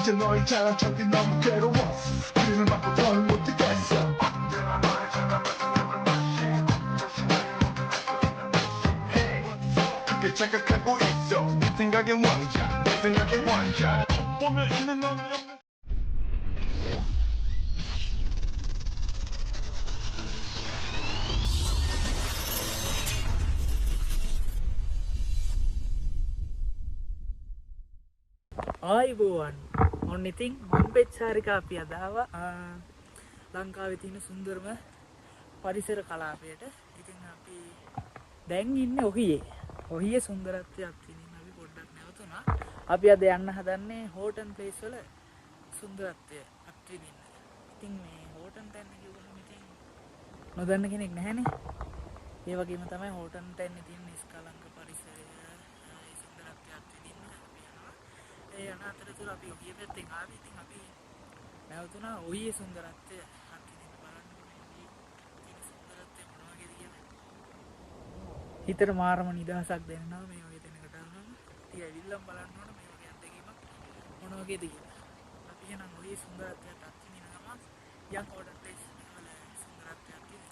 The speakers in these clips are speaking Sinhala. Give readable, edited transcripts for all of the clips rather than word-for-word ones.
이제 너의 자랑처럼 너무 괴로워 우리는 맞고 널 못 뛰겠어 그렇게 착각하고 있어 네 생각엔 왕자 내 생각엔 왕자 보면 있는 넌 ආයිබෝවන් ඔන්න ඉතින් මම පෙච්චාරිකා අපි අදාව ලංකාවේ තියෙන සුන්දරම පරිසර කලාපයට. ඉතින් අපි දැන් ඉන්නේ ඔහියේ සුන්දරත්වයක් විඳින්න අපි පොඩ්ඩක් නැවතුණා. අපි අද යන්න හදන්නේ හෝටන් ප්ලේස් වල සුන්දරත්වය අත්විඳින්න. ඉතින් මේ හෝටන් තැන්න කිව්වහම ඉතින් නොදන්න කෙනෙක් නැහැනේ. ඒ වගේම තමයි හෝටන් තැන්නේ තියෙන නිස්කලංක පරිසරය ඒ සුන්දරත්වය අත්විඳින්න අපි යනවා. ඒ යන අතරතුර අපි ඔහිය පැත්තෙන් ආවේ. ඉතින් අපි නැවතුණා ඔහියේ සුන්දරත්වය අත්විඳින්න බලන්න ඕනේ. තියෙන සුන්දරත්වය මොන වගේද කියලා. හිතට මාරම නිදහසක් දැනෙනවා මේ වගේ තැනකට ආවම. ඉතින් ඇවිල්ලා බලන්න ඕන මේ වගේ අත්දැකීමක් මොන වගේද කියලා. අපි එහෙනම් ඔහියේ සුන්දරත්වය අත්විඳින්න ගමන් යන් හෝටන් ප්ලේස් වල සුන්දරත්වය අත්විඳින්න.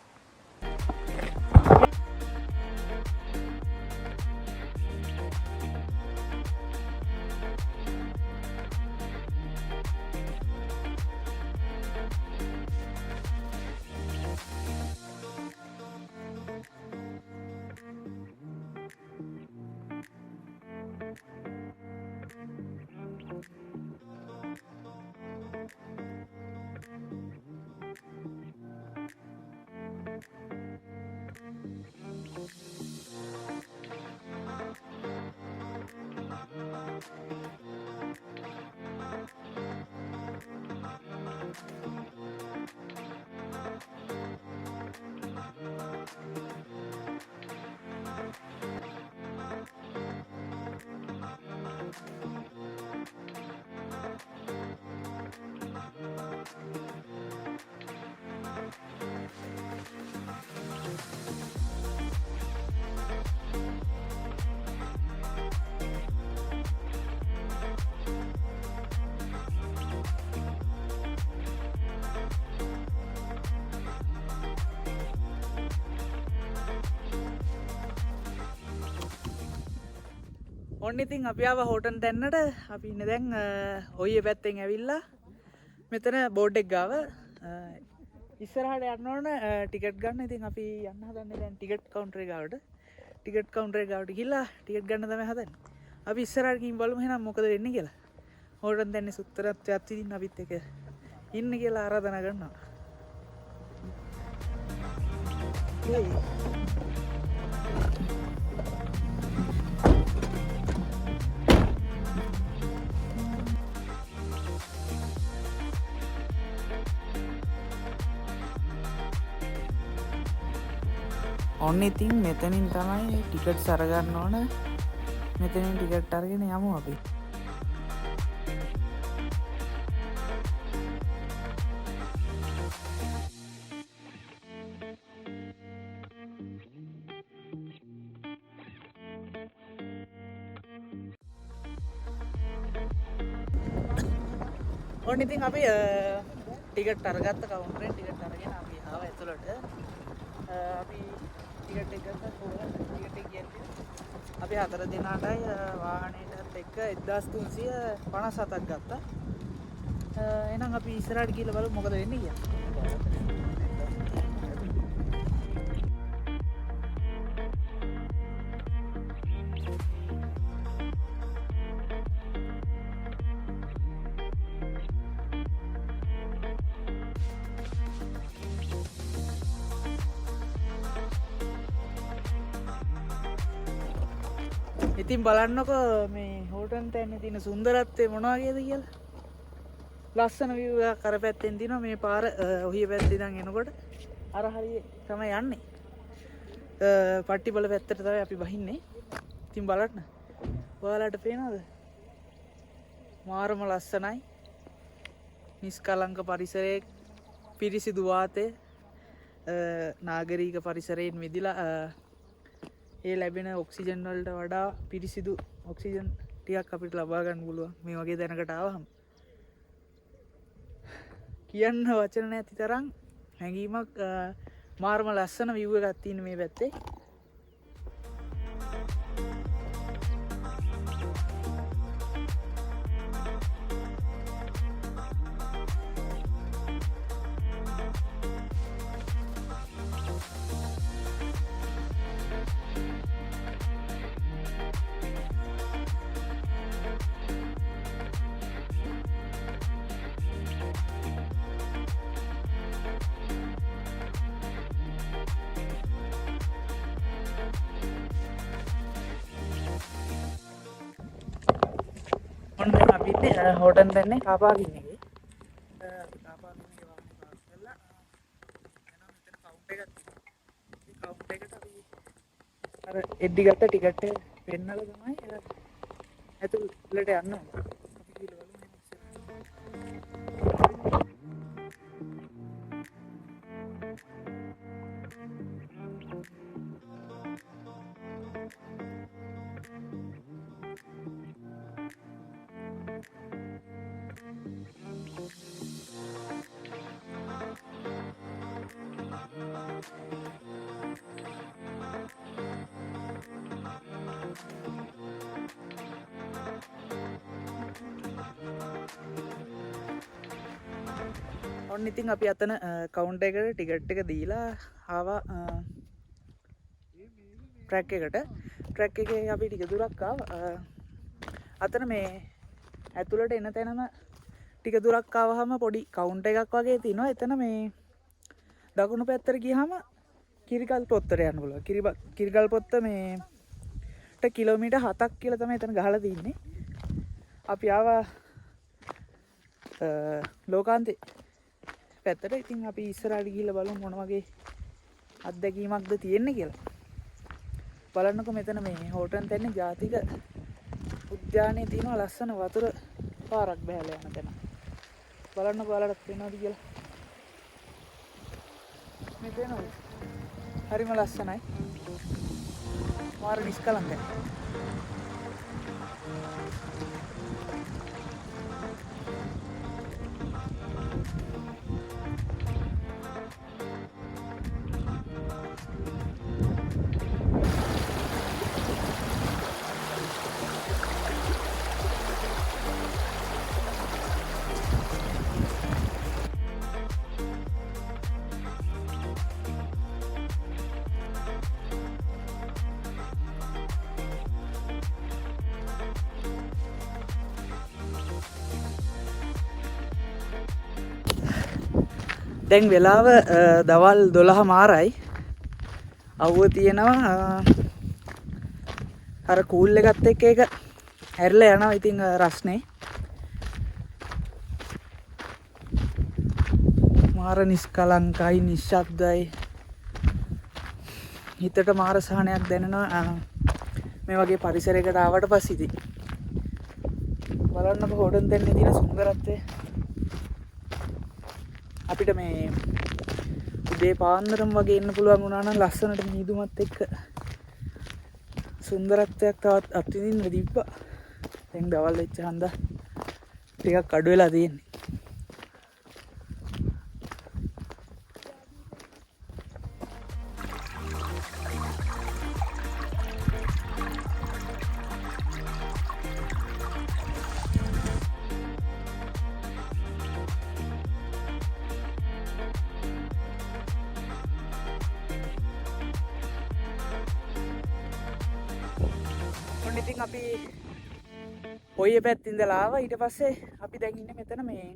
ඔන්න ඉතින් අපි ආව හෝටන් තැන්නට. අපි ඉන්නේ දැන් ඔහියේ පැත්තෙන් ඇවිල්ලා මෙතන බෝඩ් එක ගාව ඉස්සරහට යන්න ඕන ටිකට් ගන්න. ඉතින් අපි යන්න හදන්නේ දැන් ටිකට් කවුන්ටරේ ගාවට. ටිකට් කවුන්ටරේ ගාවට ගිහලා ටිකට් ගන්න තමයි හදන්නේ. අපි ඉස්සරහට ගිහින් බලමු එහෙනම් මොකද වෙන්නේ කියලා. හෝටන් තැන්නේ සුත්තරත්වයක් විදිහින් අපිත් එක ඉන්න කියලා ආරාධනා කරනවා. ඔන්න ඉතින් මෙතනින් තමයි ටිකට්ස් අරගන්න ඕන. මෙතනින් ටිකට් අරගෙන යමු අපි. ඔන්න ඉතින් අපි ටිකට් අරගත්ත කවුන්ටරෙන් ටිකට් අරගෙන අපි ආව ඇතුළට. අපි ටිකට් එක ගත්තා. ටිකට් එක කියන්නේ අපි 4 දිනාටයි වාහනයටත් එක්ක 1357ක් ගත්තා. එහෙනම් අපි ඉස්සරහට ගිහලා බලමු මොකද වෙන්නේ කියලා. ඉතින් බලන්නකෝ මේ හෝටන් තැන්නේ තියෙන සුන්දරත්වය මොන වගේද කියලා. ලස්සන view එකක් අර පැත්තෙන් දිනවා. මේ පාර ඔහිය පැත්තේ ඉඳන් එනකොට අර හරිය තමයි යන්නේ. පට්ටිබල පැත්තට තමයි අපි බහින්නේ. ඉතින් බලන්න. ඔයාලට පේනවද? මාරම ලස්සනයි. නිස්කලංක පරිසරයේ පිරිසිදු වාතය නාගරික පරිසරයෙන් මිදිලා ඒ ලැබෙන ඔක්සිජන් වලට වඩා පිරිසිදු ඔක්සිජන් ටිකක් අපිට ලබා ගන්න පුළුවන් මේ වගේ තැනකට ආවහම. කියන්න වචන නැති තරම් හැඟීමක් මාර්ම ලස්සන view එකක් තියෙන මේ පැත්තේ. ඔන්න අපිත් හෝටන් දැන්නේ කාපාගින්න එක. අපි කාපාගින්න එක වාහනේ පාස් කරලා යනවා මෙතන කවුන්ටර් එකක් තියෙනවා. මේ කවුන්ටර් එකට අපි අර එඩ්ඩි ගත්ත ටිකට් එක පෙන්නලා තමයි ඇතුළට යන්න ඕනේ. අපි ගිහලා බලමු මේ ඔන්න ඉතින් අපි අතන කවුන්ටර් එකට ටිකට් එක දීලා ආවා ට්‍රැක් එකට. ට්‍රැක් එකේ අපි ටික දුරක් ආවා. අතන මේ ඇතුළට එන තැනම ටික දුරක් ආවහම පොඩි කවුන්ටර් එකක් වගේ තියෙනවා. එතන මේ දකුණු පැත්තට ගියහම කිරිකල් පොත්තට යන්න පුළුවන්. කිරිකල් පොත්ත මේට කිලෝමීටර් 7ක් කියලා තමයි එතන ගහලා තින්නේ. අපි ආවා ලෝකාන්තේ පැත්තට. ඉතින් අපි ඉස්සරහට ගිහිල්ලා බලමු මොන වගේ අත්දැකීමක්ද තියෙන්නේ කියලා. බලන්නකො මෙතන මේ හෝටන් තැන්නේ ජාතික උද්‍යානයේ තියෙන ලස්සන වතුර පාරක් බහැලා යන තැන. බලන්නකො ඔයාලට පේනවද කියලා. මේ පේනවද? හරිම ලස්සනයි. මාර නිස්කලංකයි. දැන් වෙලාව දවල් 12 මාරයි. අවුව තියෙනවා අර කූල් එකත් එක්ක ඒක හැරිලා යනවා. ඉතින් රස්නේ මාර නිස්කලංකයි නිශ්ශබ්දයි. හිතට මාර සහනයක් දැනෙනවා මේ වගේ පරිසරයකට ආවට පස්සේ. ඉතින් බලන්නකො හොඩන් තැන්නේ තියෙන සුන්දරත්වය. අපිට මේ උදේ පාන්දරම වගේ ඉන්න පුළුවන් වුණා නම් ලස්සනට මීදුමත් එක්ක සුන්දරත්වයක් තවත් අත්විඳින්න දීප්පා. දැන් දවල් වෙච්ච හන්දා ටිකක් අඩු වෙලා තියෙන්නේ. ඉතින් අපි ඔය පැත්ත ඉඳලා ආවා. ඊට පස්සේ අපි දැන් ඉන්නේ මෙතන මේ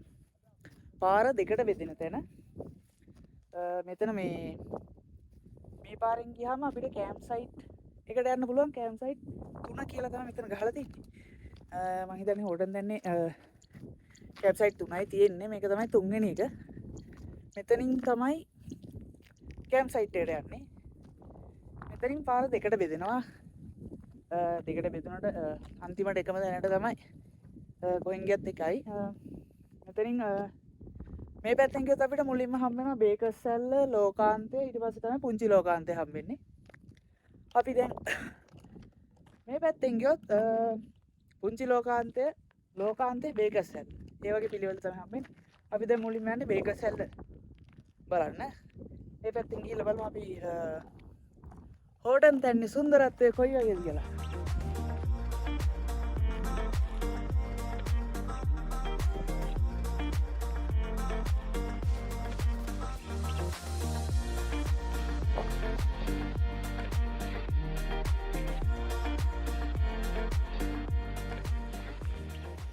පාර දෙකට බෙදෙන තැන. මෙතන මේ පාරෙන් ගියාම අපිට කැම්ප් සයිට් එකට යන්න පුළුවන්. කැම්ප් සයිට් 3 කියලා තමයි මෙතන ගහලා තියෙන්නේ. මම හිතන්නේ හොඩන් දැන්නේ කැම්ප් සයිට් 3යි තියෙන්නේ. මේක තමයි 3 වෙනි එක. මෙතනින් තමයි කැම්ප් සයිට් එකට යන්නේ. මෙතනින් පාර දෙකට බෙදෙනවා. දෙකට බෙදුනට අන්තිමට එකම දැනට තමයි කොහෙන් ගියත් එකයි. මෙතනින් මේ පැත්තෙන් ගියොත් අපිට මුලින්ම හම්බ වෙනවා බේකර්සැල්ල ලෝකාන්තය. ඊට පස්සේ තමයි පුංචි ලෝකාන්තය හම්බෙන්නේ. අපි දැන් මේ පැත්තෙන් ගියොත් පුංචි ලෝකාන්තේ බේකස් හැල්ල. ඒ වගේ පිළිවෙල තමයි හම්බෙන්නේ. අපි දැන් මුලින්ම යන්නේ බේකස් හැල්ල බලන්න. ඒ පැත්තෙන් ගිහලා බලමු අපි හෝටන් තැන්නේ සුන්දරත්වය කොයි වගේද කියලා.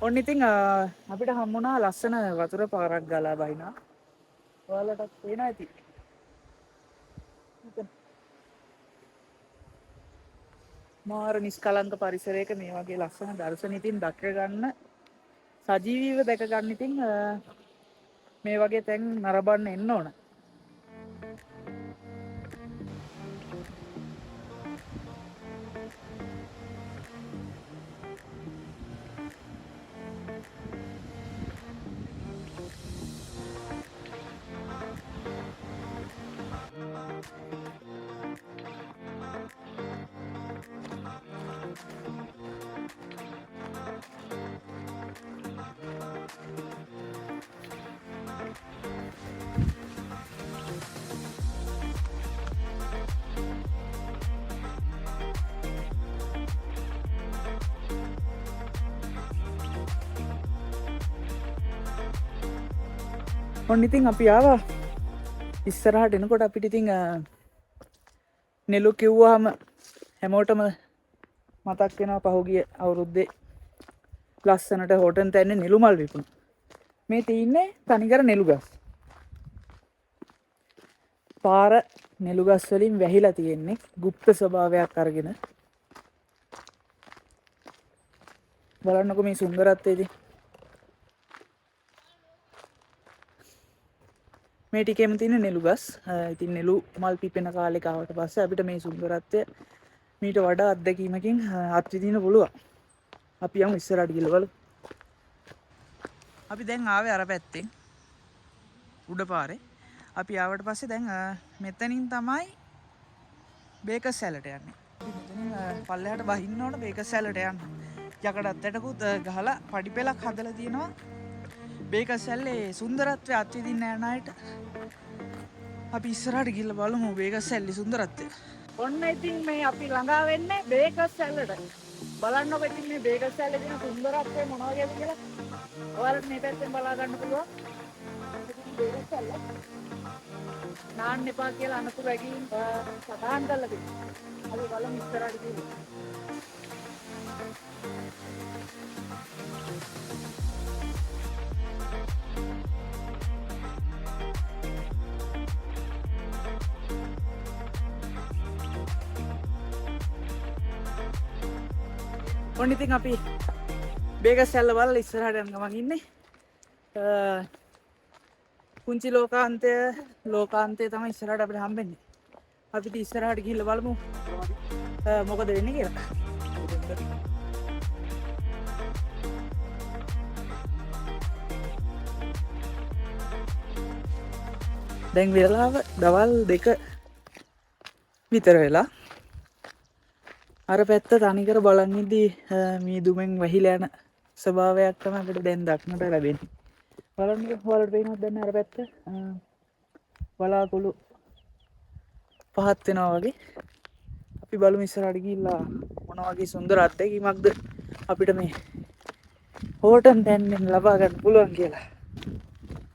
ඔන්න ඉතින් අපිට හම්බුණා ලස්සන වතුර පාරක් ගලා බහිනා. ඔයාලටත් පේනවා ඇති. මාර නිස්කලංක පරිසරයක මේ වගේ ලස්සන දර්ශන ඉතින් දැක ගන්න සජීවීව දැක ගන්න ඉතින් මේ වගේ තැන් නරඹන්න එන්න ඕන. ඔන්න ඉතින් අපි ආවා ඉස්සරහට එනකොට අපිට ඉතින් නෙළු කිව්වහම හැමෝටම මතක් වෙනවා පහුගිය අවුරුද්දේ ලස්සනට හෝටන් තැන්නේ නෙළු මල් විකුණු. මේ තියෙන්නේ තනිකර නෙළු ගස්. පාර නෙළු ගස් වලින් වැහිලා තියෙන්නේ গুপ্ত ස්වභාවයක් අරගෙන. බලන්නකො මේ සුන්දරත්වයේදී. මේ ටිකේම තියෙන නෙළු ගස්. ඉතින් නෙළු මල් පිපෙන කාලෙක ආවට පස්සේ අපිට මේ සුන්දරත්වය මීට වඩා අත්දැකීමකින් අත්විඳින්න පුළුවන්. අපි යමු ඉස්සරහට ගිහලා බලමු. අපි දැන් ආවේ අර පැත්තෙන් උඩ පාරේ. අපි ආවට පස්සේ දැන් මෙතනින් තමයි බේකස් හැලට යන්නේ. මෙතනින් පල්ලෙහාට බහින්න ඕන බේකස් හැලට යන්න. යකඩ අත්තටකුත් ගහලා පඩි පෙලක් හදලා තියෙනවා. බේකස් හැල්ලේ සුන්දරත්වය අත්විඳින්න යන අයට අපි ඉස්සරහට ගිහලා බලමු බේකස් හැල්ලේ සුන්දරත්වය. ඔන්න ඉතින් මේ අපි ළඟා වෙන්නේ බේකස් හැල්ලට. බලන්නකො ඉතින් මේ බේකස් හැල්ලේ තියෙන සුන්දරත්වය මොන වගේද කියලා. ඔයාලට මේ පැත්තෙන් බලා ගන්න පුළුවන්. බේකස් හැල්ල නාන්න එපා කියලා අනතුරු ඇගීම් සටහන් කරලා තියෙනවා. අපි බලමු ඉස්සරහට ගිහින්. ඔන්න ඉතින් අපි බේකස් හැල්ල බලලා ඉස්සරහට යන ගමන් ඉන්නේ. පුංචි ලෝකාන්තය තමයි ඉස්සරහට අපිට හම්බෙන්නේ. අපිට ඉස්සරහට ගිහිල්ලා බලමු මොකද වෙන්නේ කියලා. දැන් වෙලාව දවල් 2 විතර වෙලා. අර පැත්ත තනිකර බලන් ඉද්දී මීදුමෙන් වැහිලා යන ස්වභාවයක් තමයි අපිට දැන් දක්නට ලැබෙන්නේ. බලන්නකො ඔයාලට පේනවද දැන් අර පැත්ත බලාකුළු පහත් වෙනවා වගේ. අපි බලමු ඉස්සරහට ගිහිල්ලා මොන වගේ සුන්දර අත්දැකීමක්ද අපිට මේ හෝටන් තැන්නෙන් ලබා ගන්න පුළුවන් කියලා.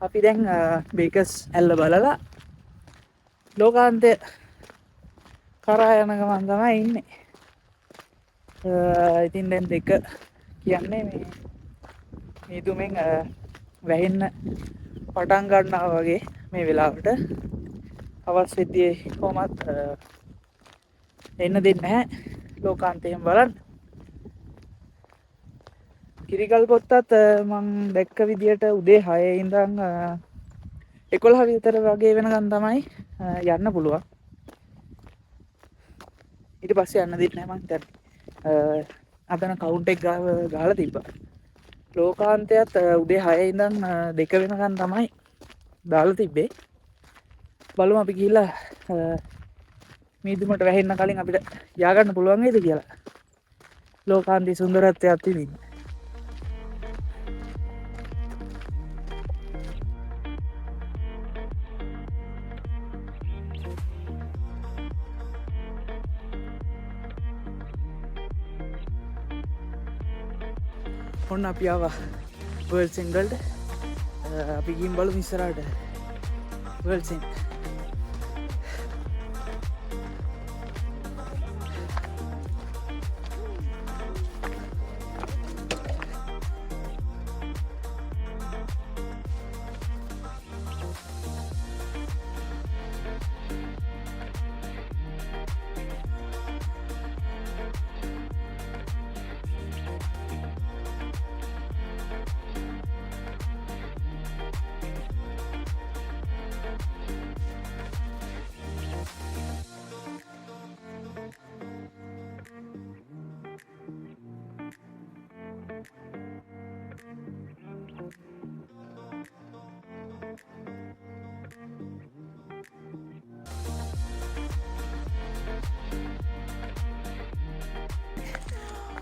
අපි දැන් බේකස් හැල්ල බලලා ලෝකාන්තය කරා යන ගමන් තමයි ඉන්නේ. ඉතින් දැන් 2 කියන්නේ මේ මීදුමෙන් වැහෙන්න පටන් ගන්නවා වගේ මේ වෙලාවට අවස් වෙද්දී කොහොමත් එන්න දෙන්නේ නැහැ ලෝකාන්තයෙන් බලන්න. කිරිගල් පොත්තත් මම දැක්ක විදියට උදේ 6 ඉඳන් 11 විතර වගේ වෙනකන් තමයි යන්න පුළුවන්. ඊට පස්සේ යන්න දෙන්නේ නැහැ මං හිතන්නේ. අදන කවුන්ට් එක ගහලා තිබ්බා. ලෝකාන්තයත් උදේ 6 ඉඳන් 2 වෙනකන් තමයි දාලා තිබ්බේ. බලමු අපි ගිහිල්ලා මීදුමට වැහෙන්න කලින් අපිට යා ගන්න පුළුවන් වේද කියලා. ලෝකාන්තයේ සුන්දරත්වයක් තිබින්න. ඔන්න අපි ආවා වර්ල්ඩ් සෙන්ටර් වලට. අපි ගිහින් බලමු ඉස්සරහට වර්ල්ඩ් සෙන්ටර්.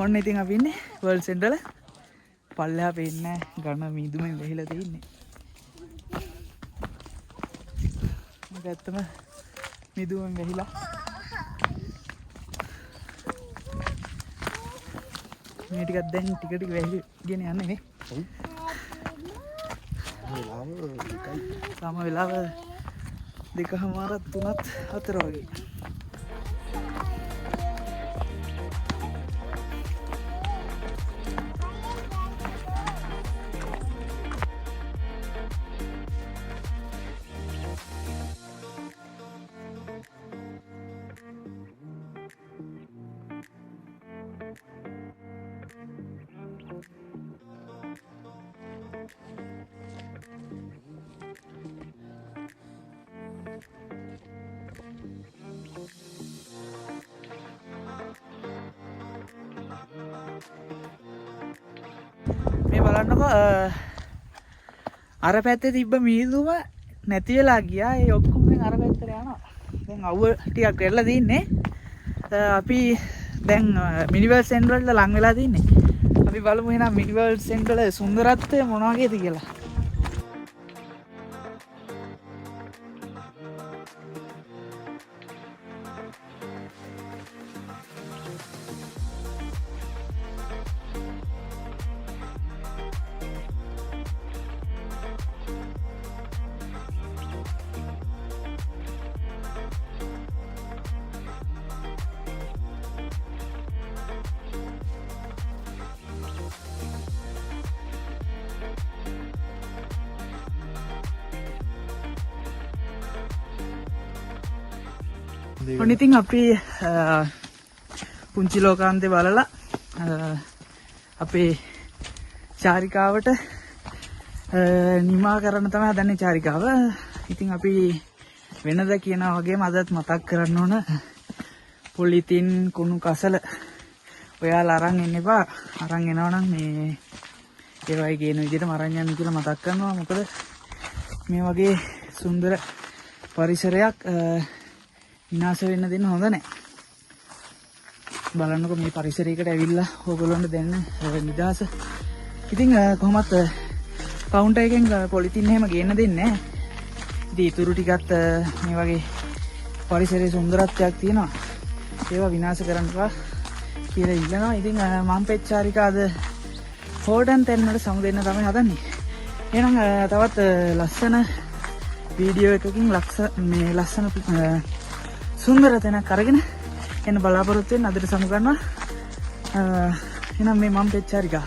ඔන්න ඉතින් අපි ඉන්නේ වර්ල්ඩ් සෙන්ටර් වල. පල්ලෙහා පේන්නේ ඝන මීදුමෙන් වැහිලා තියෙන්නේ. මේක ඇත්තම මීදුමෙන් වැහිලා. මේ ටිකක් දැන් ටික ටික වැහිගෙන යන්නේ නේ. සම වෙලාව 2:00 3ත් 4 වගේ. මේ බලන්නකෝ අර පැත්තේ තිබ්බ මීදුම නැති වෙලා ගියා. ඒ ඔක්කොම දැන් අර පැත්තට යනවා. දැන් අවුව ටිකක් වෙලා තින්නේ. අපි දැන් මිනිවර්ල්ඩ් සෙන්ටර් වලට ලං වෙලා තින්නේ. අපි බලමු එහෙනම් මිනිවර්ල්ඩ් සෙන්ටර් වල සුන්දරත්වය මොන වගේද කියලා. ඔන්න ඉතින් අපි පුංචි ලෝකාන්තේ බලලා අපේ චාරිකාවට නිමා කරන්න තමයි හදන්නේ චාරිකාව. ඉතින් අපි වෙනද කියනා වගේම අදත් මතක් කරන්න ඕන පොලිතින් කුණු කසල ඔයාලා අරන් එන්න එපා. අරන් එනවනම් මේ ඒ වගේ ගේන විදිහට අරන් යන්න කියලා මතක් කරනවා. මොකද මේ වගේ සුන්දර පරිසරයක් විනාශ වෙන්න දෙන්න හොඳ නැහැ. බලන්නකො මේ පරිසරයකට ඇවිල්ලා ඕගොල්ලන්ට දෙන්න නිදහස. ඉතින් කොහොමත් කවුන්ටර් එකෙන් පොලිතින් එහෙම ගේන්න දෙන්නේ නැහැ. ඉතින් ඊටු ටිකත් මේ වගේ පරිසරයේ සුන්දරත්වයක් තියෙනවා. ඒවා විනාශ කරන්න එපා කියලා ඉල්ලනවා. ඉතින් මම පෙච්චාරිකාද හෝඩන් තැන්නට සමු දෙන්න තමයි හදන්නේ. එහෙනම් තවත් ලස්සන වීඩියෝ එකකින් ලස්සන සුන්දර තැනක් අරගෙන එන්න බලාපොරොත්තු වෙන්න අදට සමු ගන්නවා. එහෙනම් මේ මම පෙච්චාරිකා